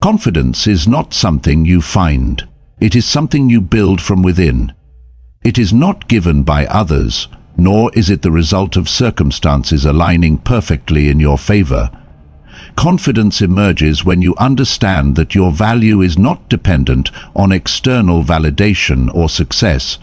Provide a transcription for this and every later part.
Confidence is not something you find. It is something you build from within. It is not given by others, nor is it the result of circumstances aligning perfectly in your favor. Confidence emerges when you understand that your value is not dependent on external validation or success.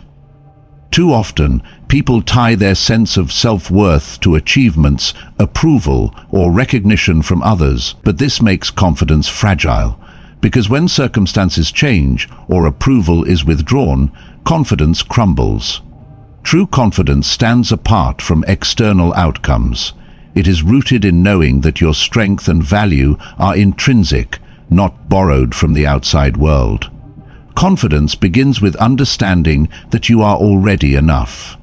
Too often, people tie their sense of self-worth to achievements, approval, or recognition from others, but this makes confidence fragile, because when circumstances change or approval is withdrawn, confidence crumbles. True confidence stands apart from external outcomes. It is rooted in knowing that your strength and value are intrinsic, not borrowed from the outside world. Confidence begins with understanding that you are already enough.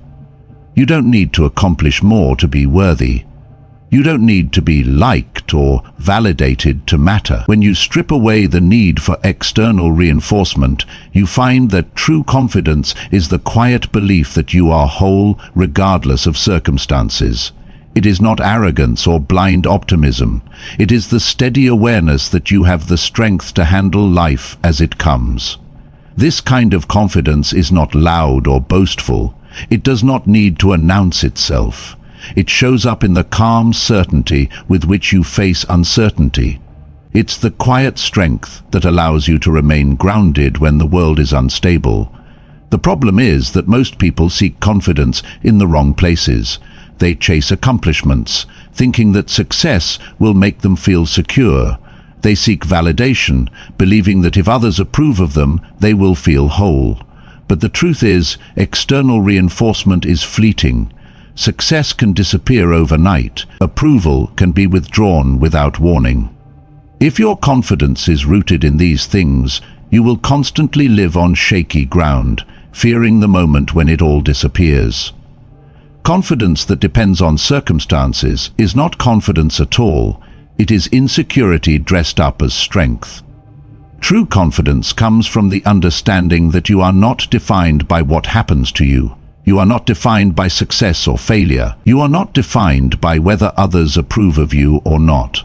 You don't need to accomplish more to be worthy. You don't need to be liked or validated to matter. When you strip away the need for external reinforcement, you find that true confidence is the quiet belief that you are whole regardless of circumstances. It is not arrogance or blind optimism. It is the steady awareness that you have the strength to handle life as it comes. This kind of confidence is not loud or boastful. It does not need to announce itself. It shows up in the calm certainty with which you face uncertainty. It's the quiet strength that allows you to remain grounded when the world is unstable. The problem is that most people seek confidence in the wrong places. They chase accomplishments, thinking that success will make them feel secure. They seek validation, believing that if others approve of them, they will feel whole. But the truth is, external reinforcement is fleeting. Success can disappear overnight. Approval can be withdrawn without warning. If your confidence is rooted in these things, you will constantly live on shaky ground, fearing the moment when it all disappears. Confidence that depends on circumstances is not confidence at all. It is insecurity dressed up as strength. True confidence comes from the understanding that you are not defined by what happens to you. You are not defined by success or failure. You are not defined by whether others approve of you or not.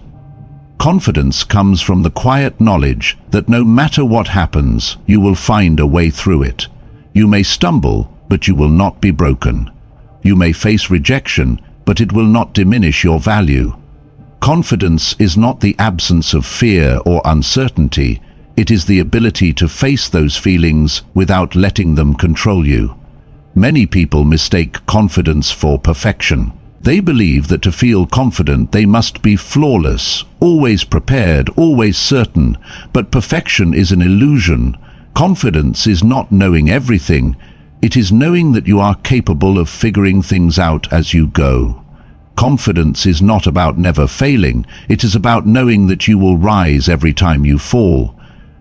Confidence comes from the quiet knowledge that no matter what happens, you will find a way through it. You may stumble, but you will not be broken. You may face rejection, but it will not diminish your value. Confidence is not the absence of fear or uncertainty. It is the ability to face those feelings without letting them control you. Many people mistake confidence for perfection. They believe that to feel confident they must be flawless, always prepared, always certain. But perfection is an illusion. Confidence is not knowing everything. It is knowing that you are capable of figuring things out as you go. Confidence is not about never failing. It is about knowing that you will rise every time you fall.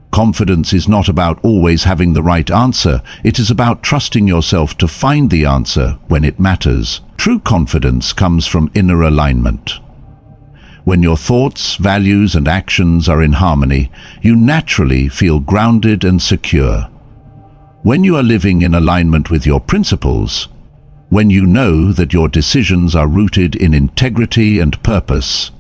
Confidence is not about always having the right answer. It is about trusting yourself to find the answer when it matters. True confidence comes from inner alignment. When your thoughts, values, and actions are in harmony, you naturally feel grounded and secure. When you are living in alignment with your principles, when you know that your decisions are rooted in integrity and purpose,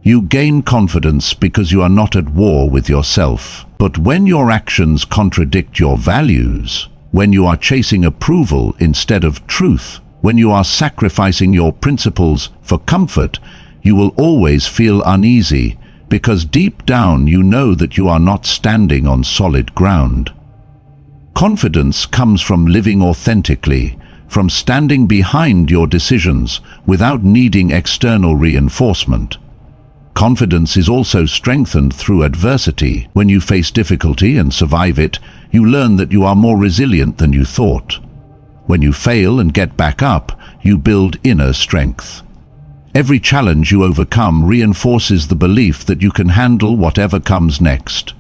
you gain confidence because you are not at war with yourself. But when your actions contradict your values, when you are chasing approval instead of truth, when you are sacrificing your principles for comfort, you will always feel uneasy, because deep down you know that you are not standing on solid ground. Confidence comes from living authentically, from standing behind your decisions without needing external reinforcement. Confidence is also strengthened through adversity. When you face difficulty and survive it, you learn that you are more resilient than you thought. When you fail and get back up, you build inner strength. Every challenge you overcome reinforces the belief that you can handle whatever comes next.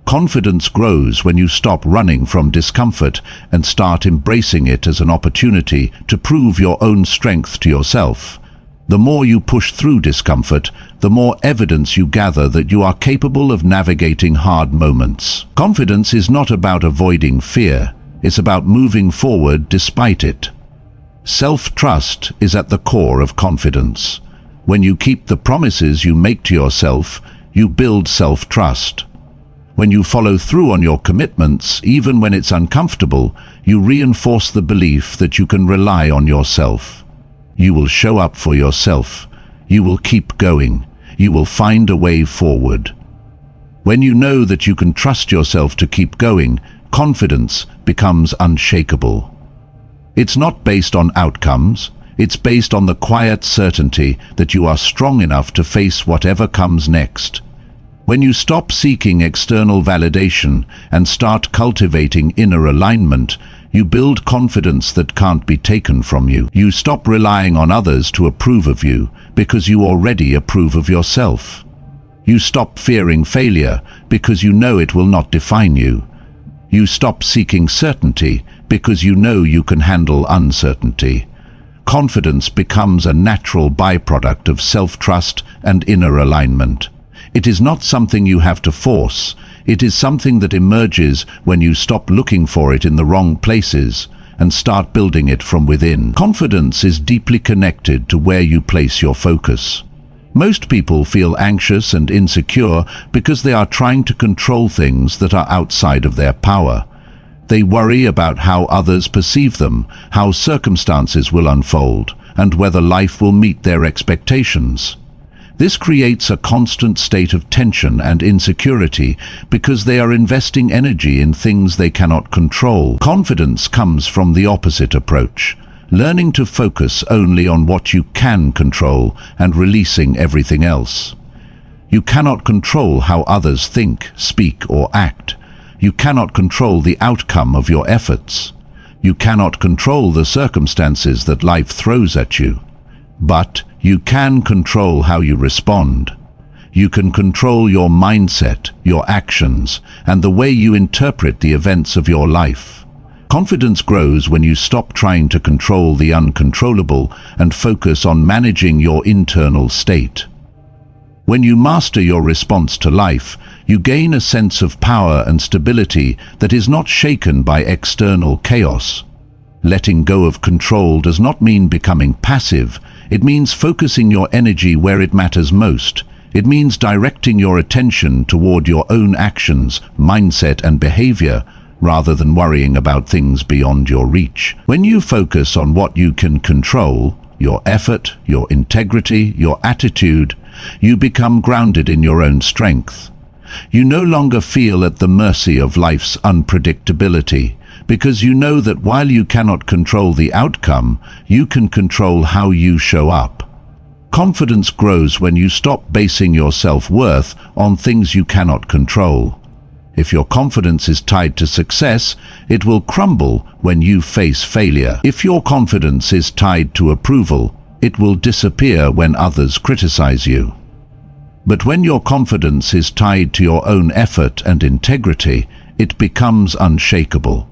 Confidence grows when you stop running from discomfort and start embracing it as an opportunity to prove your own strength to yourself. The more you push through discomfort, the more evidence you gather that you are capable of navigating hard moments. Confidence is not about avoiding fear. It's about moving forward despite it. Self-trust is at the core of confidence. When you keep the promises you make to yourself, you build self-trust. When you follow through on your commitments, even when it's uncomfortable, you reinforce the belief that you can rely on yourself. You will show up for yourself. You will keep going. You will find a way forward. When you know that you can trust yourself to keep going, confidence becomes unshakable. It's not based on outcomes. It's based on the quiet certainty that you are strong enough to face whatever comes next. When you stop seeking external validation and start cultivating inner alignment, you build confidence that can't be taken from you. You stop relying on others to approve of you because you already approve of yourself. You stop fearing failure because you know it will not define you. You stop seeking certainty because you know you can handle uncertainty. Confidence becomes a natural byproduct of self-trust and inner alignment. It is not something you have to force. It is something that emerges when you stop looking for it in the wrong places and start building it from within. Confidence is deeply connected to where you place your focus. Most people feel anxious and insecure because they are trying to control things that are outside of their power. They worry about how others perceive them, how circumstances will unfold, and whether life will meet their expectations. This creates a constant state of tension and insecurity because they are investing energy in things they cannot control. Confidence comes from the opposite approach, learning to focus only on what you can control and releasing everything else. You cannot control how others think, speak, or act. You cannot control the outcome of your efforts. You cannot control the circumstances that life throws at you. But you can control how you respond. You can control your mindset, your actions, and the way you interpret the events of your life. Confidence grows when you stop trying to control the uncontrollable and focus on managing your internal state. When you master your response to life, you gain a sense of power and stability that is not shaken by external chaos. Letting go of control does not mean becoming passive. It means focusing your energy where it matters most. It means directing your attention toward your own actions, mindset, and behavior, rather than worrying about things beyond your reach. When you focus on what you can control, your effort, your integrity, your attitude, you become grounded in your own strength. You no longer feel at the mercy of life's unpredictability, because you know that while you cannot control the outcome, you can control how you show up. Confidence grows when you stop basing your self-worth on things you cannot control. If your confidence is tied to success, it will crumble when you face failure. If your confidence is tied to approval, it will disappear when others criticize you. But when your confidence is tied to your own effort and integrity, it becomes unshakable.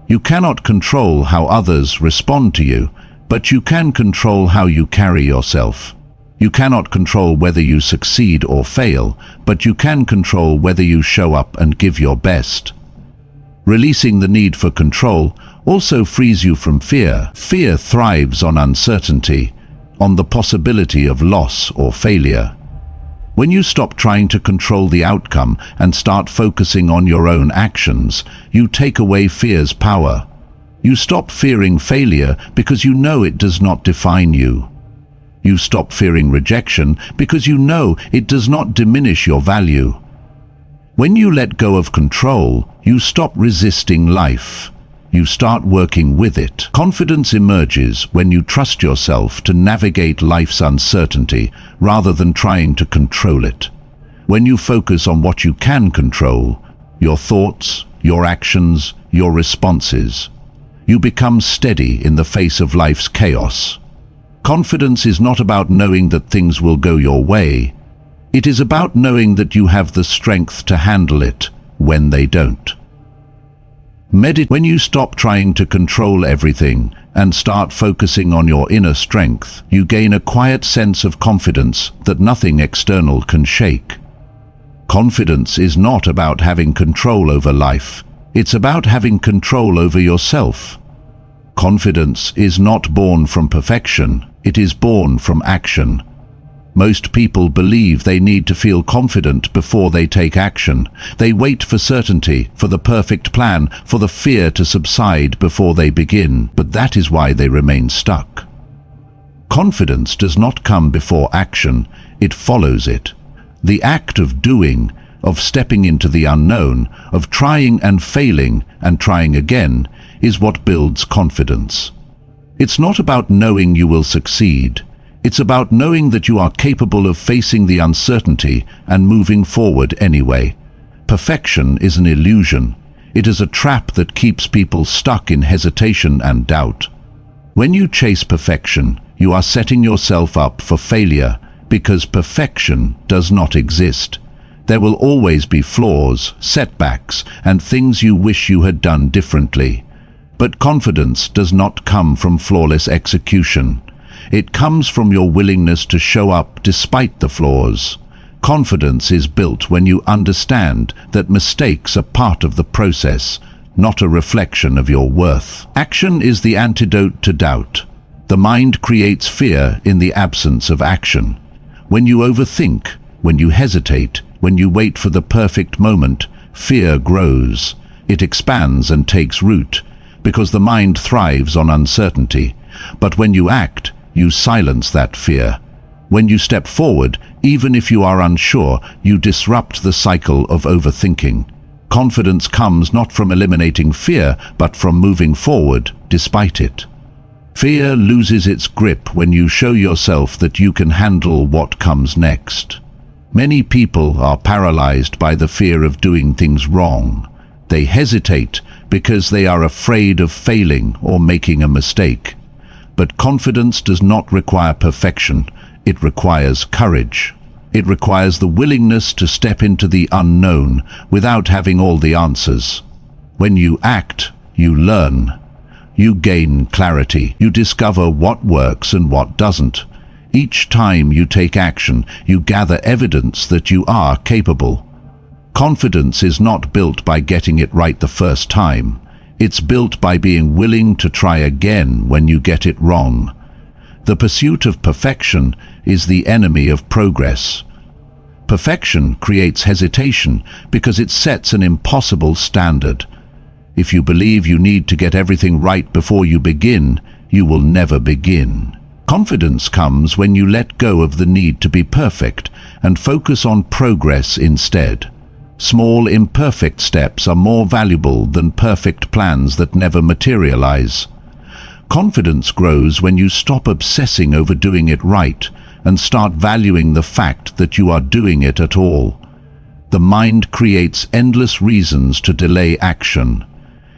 You cannot control how others respond to you, but you can control how you carry yourself. You cannot control whether you succeed or fail, but you can control whether you show up and give your best. Releasing the need for control also frees you from fear. Fear thrives on uncertainty, on the possibility of loss or failure. When you stop trying to control the outcome and start focusing on your own actions, you take away fear's power. You stop fearing failure because you know it does not define you. You stop fearing rejection because you know it does not diminish your value. When you let go of control, you stop resisting life. You start working with it. Confidence emerges when you trust yourself to navigate life's uncertainty rather than trying to control it. When you focus on what you can control, your thoughts, your actions, your responses, you become steady in the face of life's chaos. Confidence is not about knowing that things will go your way. It is about knowing that you have the strength to handle it when they don't. When you stop trying to control everything and start focusing on your inner strength, you gain a quiet sense of confidence that nothing external can shake. Confidence is not about having control over life. It's about having control over yourself. Confidence is not born from perfection. It is born from action. Most people believe they need to feel confident before they take action. They wait for certainty, for the perfect plan, for the fear to subside before they begin. But that is why they remain stuck. Confidence does not come before action, it follows it. The act of doing, of stepping into the unknown, of trying and failing and trying again, is what builds confidence. It's not about knowing you will succeed. It's about knowing that you are capable of facing the uncertainty and moving forward anyway. Perfection is an illusion. It is a trap that keeps people stuck in hesitation and doubt. When you chase perfection, you are setting yourself up for failure, because perfection does not exist. There will always be flaws, setbacks, and things you wish you had done differently. But confidence does not come from flawless execution. It comes from your willingness to show up despite the flaws. Confidence is built when you understand that mistakes are part of the process, not a reflection of your worth. Action is the antidote to doubt. The mind creates fear in the absence of action. When you overthink, when you hesitate, when you wait for the perfect moment, fear grows. It expands and takes root, because the mind thrives on uncertainty. But when you act, you silence that fear. When you step forward, even if you are unsure, you disrupt the cycle of overthinking. Confidence comes not from eliminating fear, but from moving forward despite it. Fear loses its grip when you show yourself that you can handle what comes next. Many people are paralyzed by the fear of doing things wrong. They hesitate because they are afraid of failing or making a mistake. But confidence does not require perfection, it requires courage. It requires the willingness to step into the unknown without having all the answers. When you act, you learn. You gain clarity. You discover what works and what doesn't. Each time you take action, you gather evidence that you are capable. Confidence is not built by getting it right the first time. It's built by being willing to try again when you get it wrong. The pursuit of perfection is the enemy of progress. Perfection creates hesitation because it sets an impossible standard. If you believe you need to get everything right before you begin, you will never begin. Confidence comes when you let go of the need to be perfect and focus on progress instead. Small, imperfect steps are more valuable than perfect plans that never materialize. Confidence grows when you stop obsessing over doing it right and start valuing the fact that you are doing it at all. The mind creates endless reasons to delay action.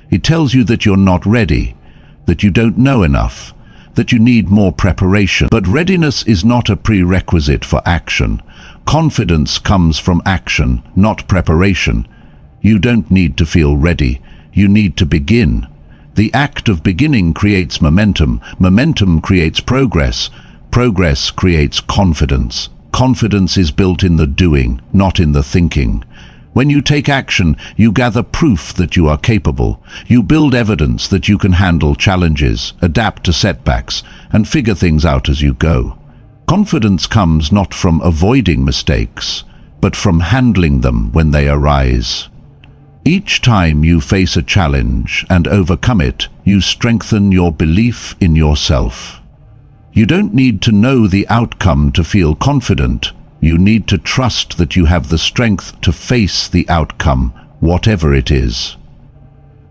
It tells you that you're not ready, that you don't know enough, that you need more preparation. But readiness is not a prerequisite for action. Confidence comes from action, not preparation. You don't need to feel ready. You need to begin. The act of beginning creates momentum. Momentum creates progress. Progress creates confidence. Confidence is built in the doing, not in the thinking. When you take action, you gather proof that you are capable. You build evidence that you can handle challenges, adapt to setbacks, and figure things out as you go. Confidence comes not from avoiding mistakes, but from handling them when they arise. Each time you face a challenge and overcome it, you strengthen your belief in yourself. You don't need to know the outcome to feel confident. You need to trust that you have the strength to face the outcome, whatever it is.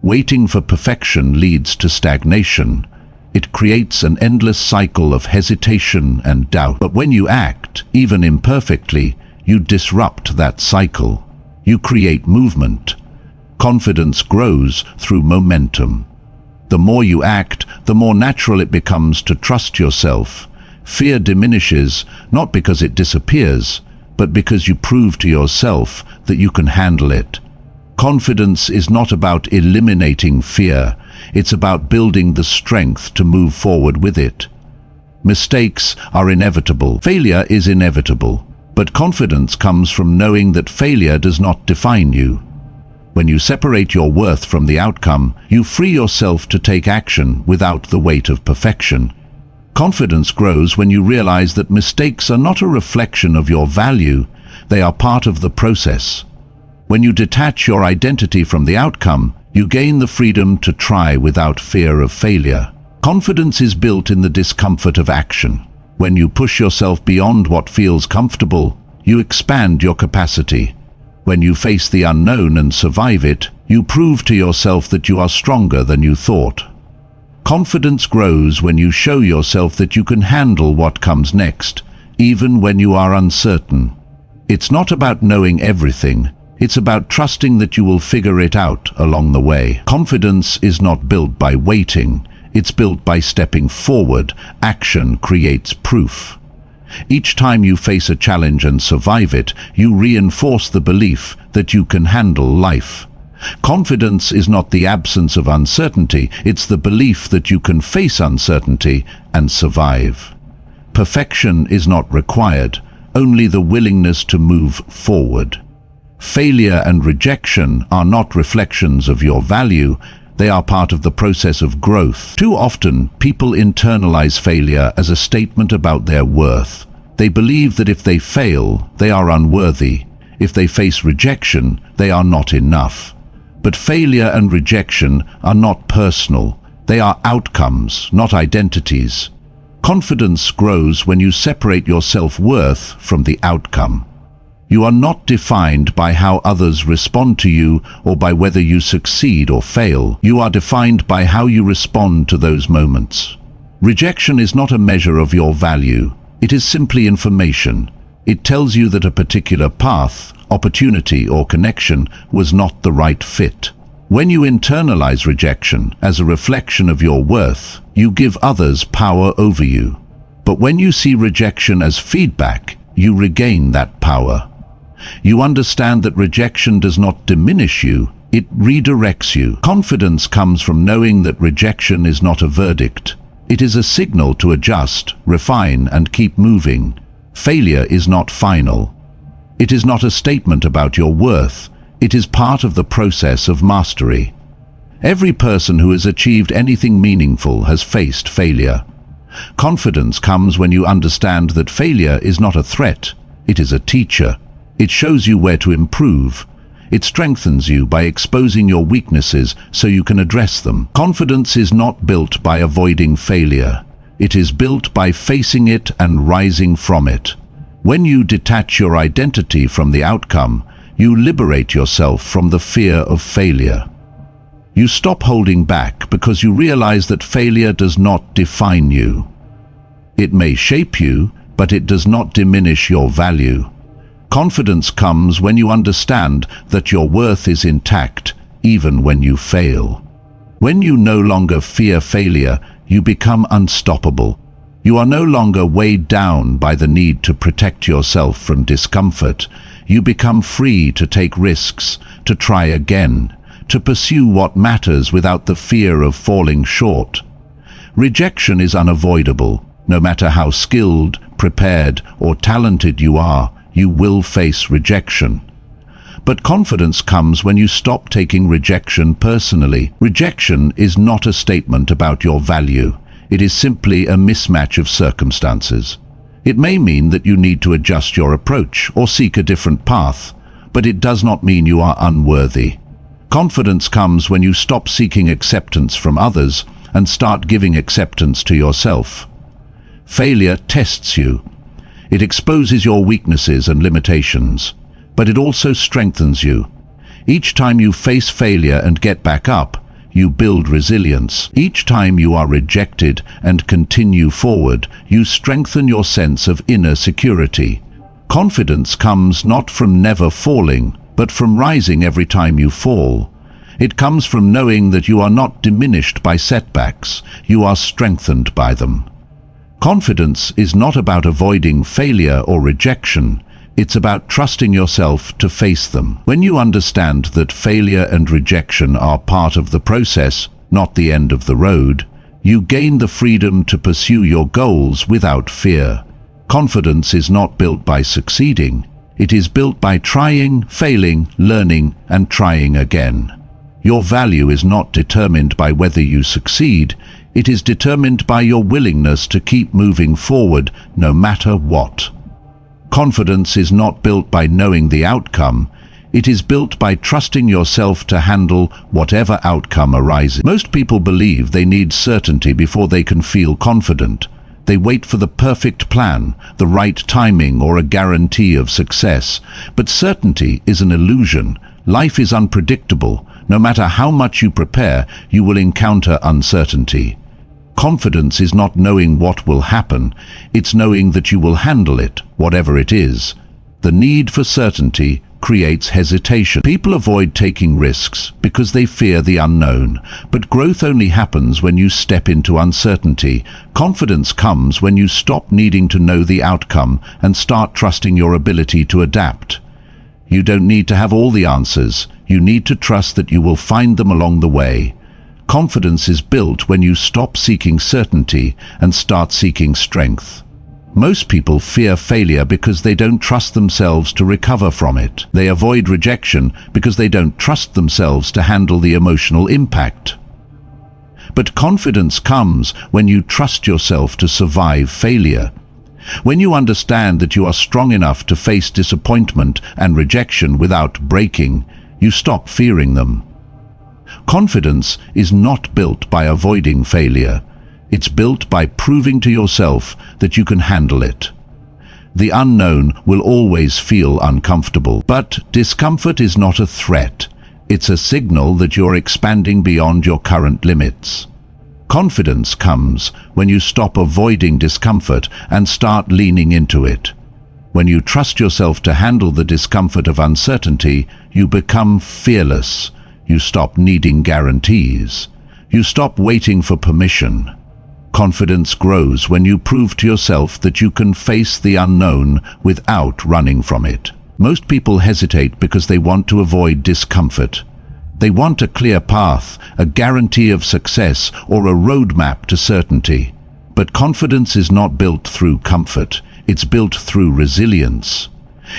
Waiting for perfection leads to stagnation. It creates an endless cycle of hesitation and doubt. But when you act, even imperfectly, you disrupt that cycle. You create movement. Confidence grows through momentum. The more you act, the more natural it becomes to trust yourself. Fear diminishes, not because it disappears, but because you prove to yourself that you can handle it. Confidence is not about eliminating fear. It's about building the strength to move forward with it. Mistakes are inevitable. Failure is inevitable. But confidence comes from knowing that failure does not define you. When you separate your worth from the outcome, you free yourself to take action without the weight of perfection. Confidence grows when you realize that mistakes are not a reflection of your value, they are part of the process. When you detach your identity from the outcome, you gain the freedom to try without fear of failure. Confidence is built in the discomfort of action. When you push yourself beyond what feels comfortable, you expand your capacity. When you face the unknown and survive it, you prove to yourself that you are stronger than you thought. Confidence grows when you show yourself that you can handle what comes next, even when you are uncertain. It's not about knowing everything, it's about trusting that you will figure it out along the way. Confidence is not built by waiting, it's built by stepping forward. Action creates proof. Each time you face a challenge and survive it, you reinforce the belief that you can handle life. Confidence is not the absence of uncertainty, it's the belief that you can face uncertainty and survive. Perfection is not required, only the willingness to move forward. Failure and rejection are not reflections of your value, they are part of the process of growth. Too often, people internalize failure as a statement about their worth. They believe that if they fail, they are unworthy. If they face rejection, they are not enough. But failure and rejection are not personal. They are outcomes, not identities. Confidence grows when you separate your self-worth from the outcome. You are not defined by how others respond to you or by whether you succeed or fail. You are defined by how you respond to those moments. Rejection is not a measure of your value. It is simply information. It tells you that a particular path, opportunity, or connection was not the right fit. When you internalize rejection as a reflection of your worth, you give others power over you. But when you see rejection as feedback, you regain that power. You understand that rejection does not diminish you, it redirects you. Confidence comes from knowing that rejection is not a verdict. It is a signal to adjust, refine, and keep moving. Failure is not final. It is not a statement about your worth. It is part of the process of mastery. Every person who has achieved anything meaningful has faced failure. Confidence comes when you understand that failure is not a threat, it is a teacher. It shows you where to improve. It strengthens you by exposing your weaknesses so you can address them. Confidence is not built by avoiding failure. It is built by facing it and rising from it. When you detach your identity from the outcome, you liberate yourself from the fear of failure. You stop holding back because you realize that failure does not define you. It may shape you, but it does not diminish your value. Confidence comes when you understand that your worth is intact, even when you fail. When you no longer fear failure, you become unstoppable. You are no longer weighed down by the need to protect yourself from discomfort. You become free to take risks, to try again, to pursue what matters without the fear of falling short. Rejection is unavoidable. No matter how skilled, prepared, or talented you are, you will face rejection. But confidence comes when you stop taking rejection personally. Rejection is not a statement about your value. It is simply a mismatch of circumstances. It may mean that you need to adjust your approach or seek a different path, but it does not mean you are unworthy. Confidence comes when you stop seeking acceptance from others and start giving acceptance to yourself. Failure tests you. It exposes your weaknesses and limitations, but it also strengthens you. Each time you face failure and get back up, you build resilience. Each time you are rejected and continue forward, you strengthen your sense of inner security. Confidence comes not from never falling, but from rising every time you fall. It comes from knowing that you are not diminished by setbacks, you are strengthened by them. Confidence is not about avoiding failure or rejection, it's about trusting yourself to face them. When you understand that failure and rejection are part of the process, not the end of the road, you gain the freedom to pursue your goals without fear. Confidence is not built by succeeding, it is built by trying, failing, learning, and trying again. Your value is not determined by whether you succeed, It is determined by your willingness to keep moving forward no matter what. Confidence is not built by knowing the outcome. It is built by trusting yourself to handle whatever outcome arises. Most people believe they need certainty before they can feel confident. They wait for the perfect plan, the right timing, or a guarantee of success. But certainty is an illusion. Life is unpredictable. No matter how much you prepare, you will encounter uncertainty. Confidence is not knowing what will happen. It's knowing that you will handle it, whatever it is. The need for certainty creates hesitation. People avoid taking risks because they fear the unknown. But growth only happens when you step into uncertainty. Confidence comes when you stop needing to know the outcome and start trusting your ability to adapt. You don't need to have all the answers. You need to trust that you will find them along the way. Confidence is built when you stop seeking certainty and start seeking strength. Most people fear failure because they don't trust themselves to recover from it. They avoid rejection because they don't trust themselves to handle the emotional impact. But confidence comes when you trust yourself to survive failure. When you understand that you are strong enough to face disappointment and rejection without breaking, you stop fearing them. Confidence is not built by avoiding failure. It's built by proving to yourself that you can handle it. The unknown will always feel uncomfortable, but discomfort is not a threat. It's a signal that you're expanding beyond your current limits. Confidence comes when you stop avoiding discomfort and start leaning into it. When you trust yourself to handle the discomfort of uncertainty, you become fearless. You stop needing guarantees. You stop waiting for permission. Confidence grows when you prove to yourself that you can face the unknown without running from it. Most people hesitate because they want to avoid discomfort. They want a clear path, a guarantee of success, or a roadmap to certainty. But confidence is not built through comfort. It's built through resilience.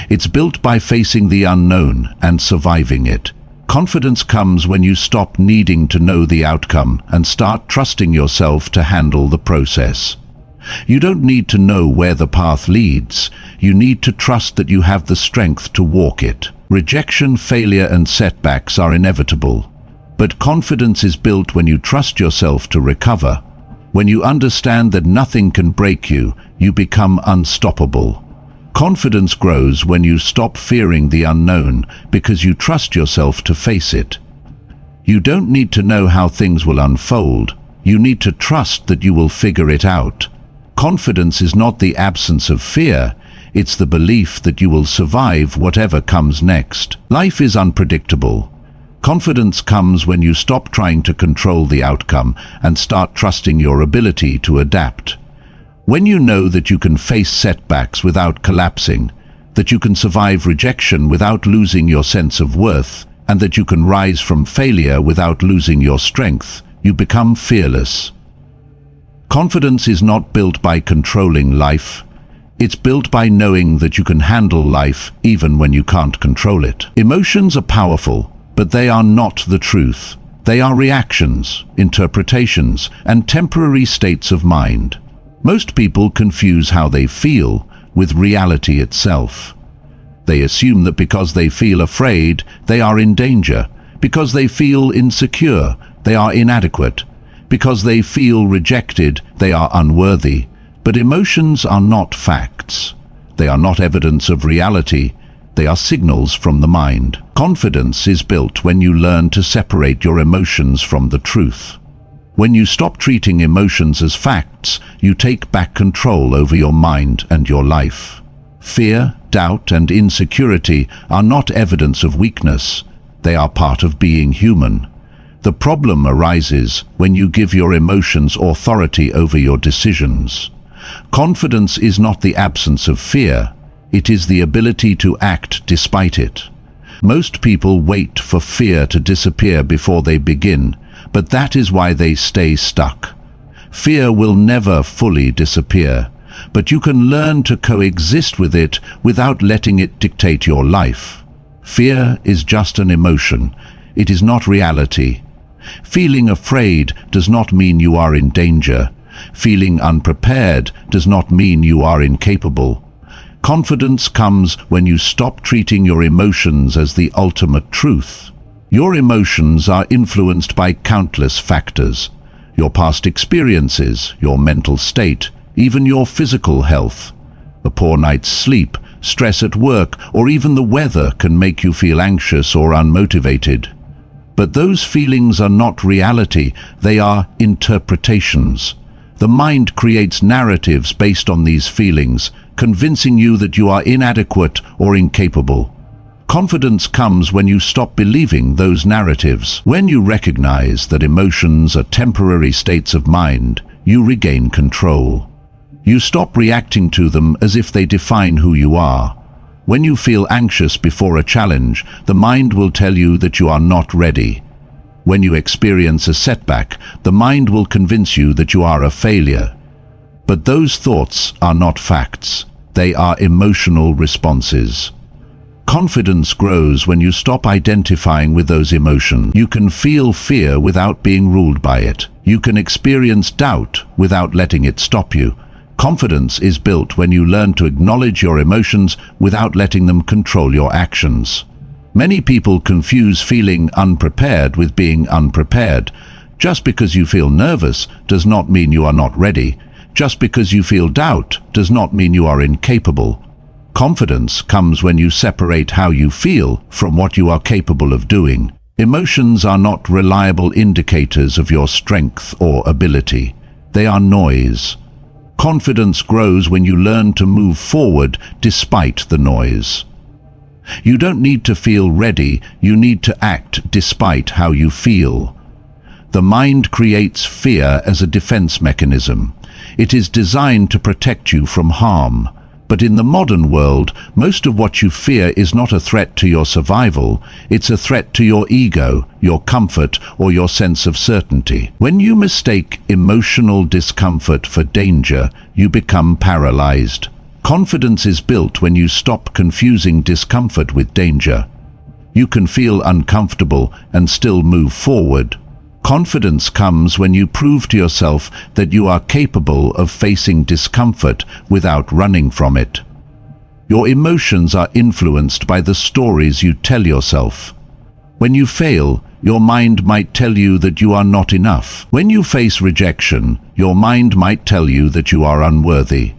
It's built by facing the unknown and surviving it. Confidence comes when you stop needing to know the outcome and start trusting yourself to handle the process. You don't need to know where the path leads. You need to trust that you have the strength to walk it. Rejection, failure, and setbacks are inevitable. But confidence is built when you trust yourself to recover. When you understand that nothing can break you, you become unstoppable. Confidence grows when you stop fearing the unknown because you trust yourself to face it. You don't need to know how things will unfold. You need to trust that you will figure it out. Confidence is not the absence of fear. It's the belief that you will survive whatever comes next. Life is unpredictable. Confidence comes when you stop trying to control the outcome and start trusting your ability to adapt. When you know that you can face setbacks without collapsing, that you can survive rejection without losing your sense of worth, and that you can rise from failure without losing your strength, you become fearless. Confidence is not built by controlling life. It's built by knowing that you can handle life even when you can't control it. Emotions are powerful, but they are not the truth. They are reactions, interpretations, and temporary states of mind. Most people confuse how they feel with reality itself. They assume that because they feel afraid, they are in danger. Because they feel insecure, they are inadequate. Because they feel rejected, they are unworthy. But emotions are not facts. They are not evidence of reality. They are signals from the mind. Confidence is built when you learn to separate your emotions from the truth. When you stop treating emotions as facts, you take back control over your mind and your life. Fear, doubt, and insecurity are not evidence of weakness. They are part of being human. The problem arises when you give your emotions authority over your decisions. Confidence is not the absence of fear. It is the ability to act despite it. Most people wait for fear to disappear before they begin, but that is why they stay stuck. Fear will never fully disappear, but you can learn to coexist with it without letting it dictate your life. Fear is just an emotion. It is not reality. Feeling afraid does not mean you are in danger. Feeling unprepared does not mean you are incapable. Confidence comes when you stop treating your emotions as the ultimate truth. Your emotions are influenced by countless factors: your past experiences, your mental state, even your physical health. A poor night's sleep, stress at work, or even the weather can make you feel anxious or unmotivated. But those feelings are not reality, they are interpretations. The mind creates narratives based on these feelings, convincing you that you are inadequate or incapable. Confidence comes when you stop believing those narratives. When you recognize that emotions are temporary states of mind, you regain control. You stop reacting to them as if they define who you are. When you feel anxious before a challenge, the mind will tell you that you are not ready. When you experience a setback, the mind will convince you that you are a failure. But those thoughts are not facts. They are emotional responses. Confidence grows when you stop identifying with those emotions. You can feel fear without being ruled by it. You can experience doubt without letting it stop you. Confidence is built when you learn to acknowledge your emotions without letting them control your actions. Many people confuse feeling unprepared with being unprepared. Just because you feel nervous does not mean you are not ready. Just because you feel doubt does not mean you are incapable. Confidence comes when you separate how you feel from what you are capable of doing. Emotions are not reliable indicators of your strength or ability. They are noise. Confidence grows when you learn to move forward despite the noise. You don't need to feel ready, you need to act despite how you feel. The mind creates fear as a defense mechanism. It is designed to protect you from harm. But in the modern world, most of what you fear is not a threat to your survival, it's a threat to your ego, your comfort, or your sense of certainty. When you mistake emotional discomfort for danger, you become paralyzed. Confidence is built when you stop confusing discomfort with danger. You can feel uncomfortable and still move forward. Confidence comes when you prove to yourself that you are capable of facing discomfort without running from it. Your emotions are influenced by the stories you tell yourself. When you fail, your mind might tell you that you are not enough. When you face rejection, your mind might tell you that you are unworthy.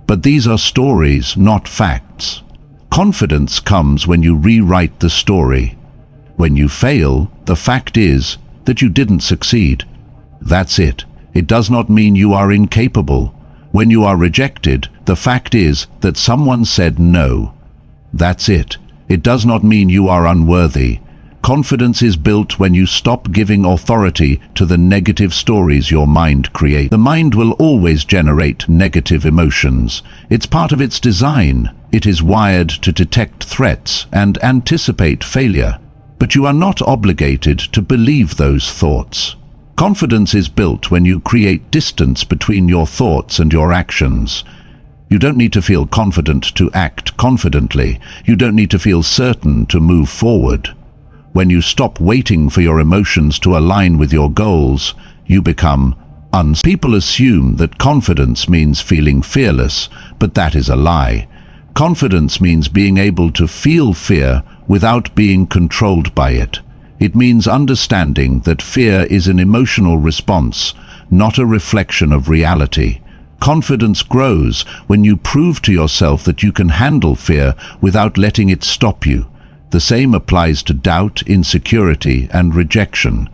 But these are stories, not facts. Confidence comes when you rewrite the story. When you fail, the fact is that you didn't succeed. That's it. It does not mean you are incapable. When you are rejected, the fact is that someone said no. That's it. It does not mean you are unworthy. Confidence is built when you stop giving authority to the negative stories your mind creates. The mind will always generate negative emotions. It's part of its design. It is wired to detect threats and anticipate failure. But you are not obligated to believe those thoughts. Confidence is built when you create distance between your thoughts and your actions. You don't need to feel confident to act confidently. You don't need to feel certain to move forward. When you stop waiting for your emotions to align with your goals, you become unstoppable. People assume that confidence means feeling fearless, but that is a lie. Confidence means being able to feel fear without being controlled by it. It means understanding that fear is an emotional response, not a reflection of reality. Confidence grows when you prove to yourself that you can handle fear without letting it stop you. The same applies to doubt, insecurity, and rejection.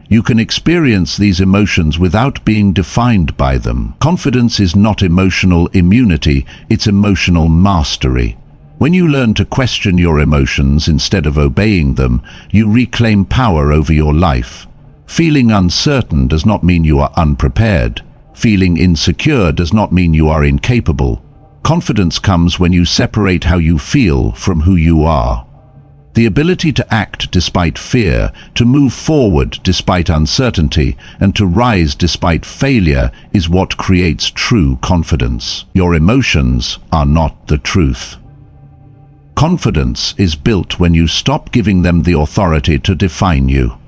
You can experience these emotions without being defined by them. Confidence is not emotional immunity, it's emotional mastery. When you learn to question your emotions instead of obeying them, you reclaim power over your life. Feeling uncertain does not mean you are unprepared. Feeling insecure does not mean you are incapable. Confidence comes when you separate how you feel from who you are. The ability to act despite fear, to move forward despite uncertainty, and to rise despite failure is what creates true confidence. Your emotions are not the truth. Confidence is built when you stop giving them the authority to define you.